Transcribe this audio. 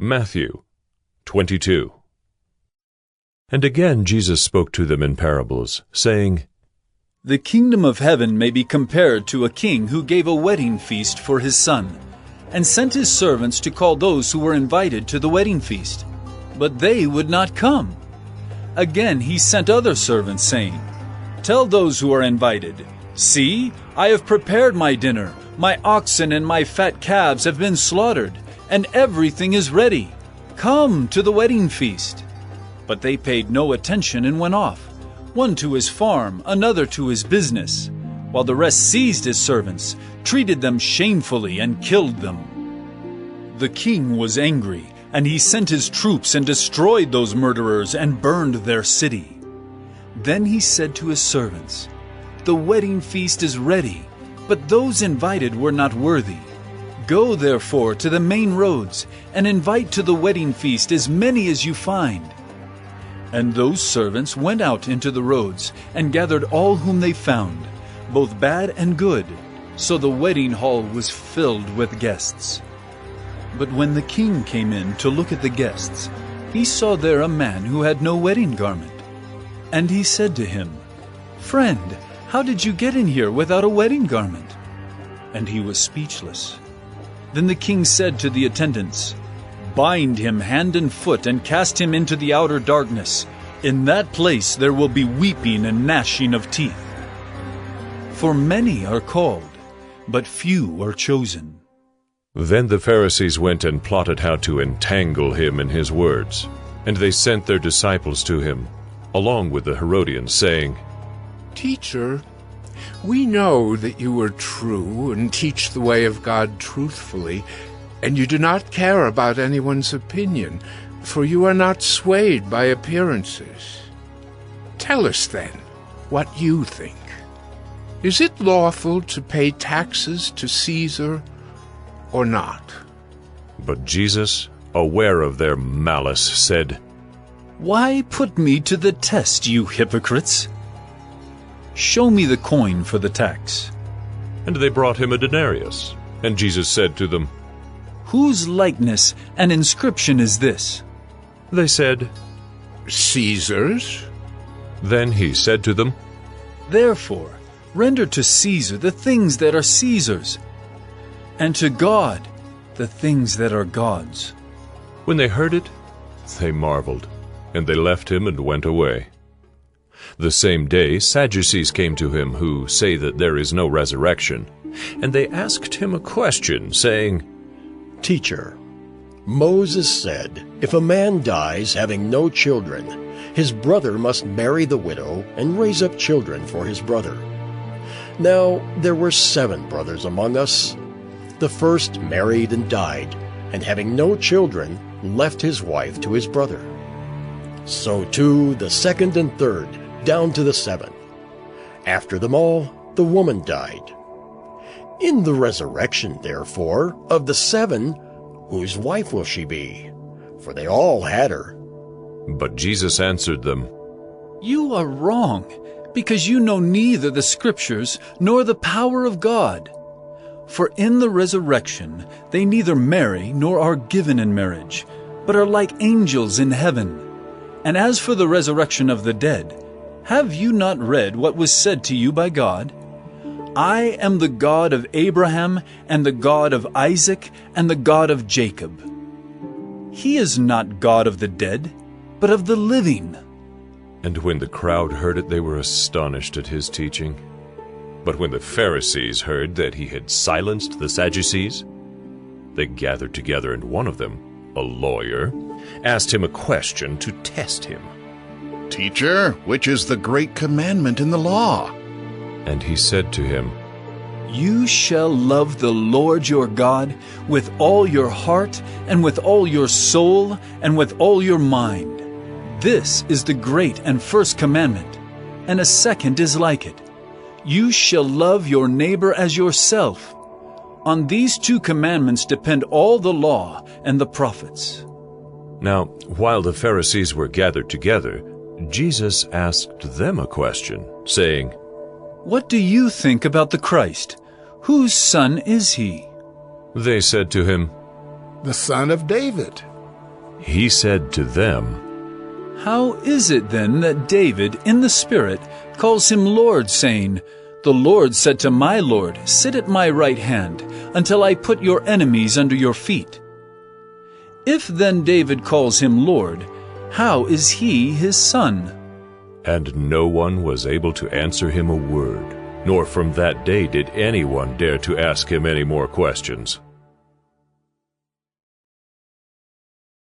Matthew 22. And again Jesus spoke to them in parables, saying, The kingdom of heaven may be compared to a king who gave a wedding feast for his son, and sent his servants to call those who were invited to the wedding feast. But they would not come. Again he sent other servants, saying, Tell those who are invited, See, I have prepared my dinner. My oxen and my fat calves have been slaughtered, and everything is ready. Come to the wedding feast. But they paid no attention and went off, one to his farm, another to his business, while the rest seized his servants, treated them shamefully, and killed them. The king was angry, and he sent his troops and destroyed those murderers and burned their city. Then he said to his servants, The wedding feast is ready, but those invited were not worthy. Go therefore to the main roads, and invite to the wedding feast as many as you find. And those servants went out into the roads, and gathered all whom they found, both bad and good, so the wedding hall was filled with guests. But when the king came in to look at the guests, he saw there a man who had no wedding garment. And he said to him, Friend, how did you get in here without a wedding garment? And he was speechless. Then the king said to the attendants, Bind him hand and foot and cast him into the outer darkness. In that place there will be weeping and gnashing of teeth. For many are called, but few are chosen. Then the Pharisees went and plotted how to entangle him in his words. And they sent their disciples to him, along with the Herodians, saying, Teacher, we know that you are true and teach the way of God truthfully, and you do not care about anyone's opinion, for you are not swayed by appearances. Tell us then what you think. Is it lawful to pay taxes to Caesar or not? But Jesus, aware of their malice, said, Why put me to the test, you hypocrites? Show me the coin for the tax. And they brought him a denarius. And Jesus said to them, Whose likeness and inscription is this? They said, Caesar's. Then he said to them, Therefore, render to Caesar the things that are Caesar's, and to God the things that are God's. When they heard it, they marveled, and they left him and went away. The same day Sadducees came to him, who say that there is no resurrection. And they asked him a question, saying, Teacher, Moses said, if a man dies having no children, his brother must marry the widow and raise up children for his brother. Now there were 7 brothers among us. The first married and died, and having no children, left his wife to his brother. So too the second and third, down to the 7th. After them all, the woman died. In the resurrection, therefore, of the 7, whose wife will she be? For they all had her. But Jesus answered them, You are wrong, because you know neither the Scriptures nor the power of God. For in the resurrection they neither marry nor are given in marriage, but are like angels in heaven. And as for the resurrection of the dead, have you not read what was said to you by God? I am the God of Abraham, and the God of Isaac, and the God of Jacob. He is not God of the dead, but of the living. And when the crowd heard it, they were astonished at his teaching. But when the Pharisees heard that he had silenced the Sadducees, they gathered together, and one of them, a lawyer, asked him a question to test him. Teacher, which is the great commandment in the law? And he said to him, You shall love the Lord your God with all your heart, and with all your soul, and with all your mind. This is the great and first commandment, and a second is like it. You shall love your neighbor as yourself. On these 2 commandments depend all the law and the prophets. Now, while the Pharisees were gathered together, Jesus asked them a question, saying, What do you think about the Christ? Whose son is he? They said to him, The son of David. He said to them, "How is it then that David, in the Spirit, calls him Lord, saying, 'The Lord said to my Lord, Sit at my right hand, until I put your enemies under your feet'? If then David calls him Lord, how is he his son?" And no one was able to answer him a word, nor from that day did anyone dare to ask him any more questions.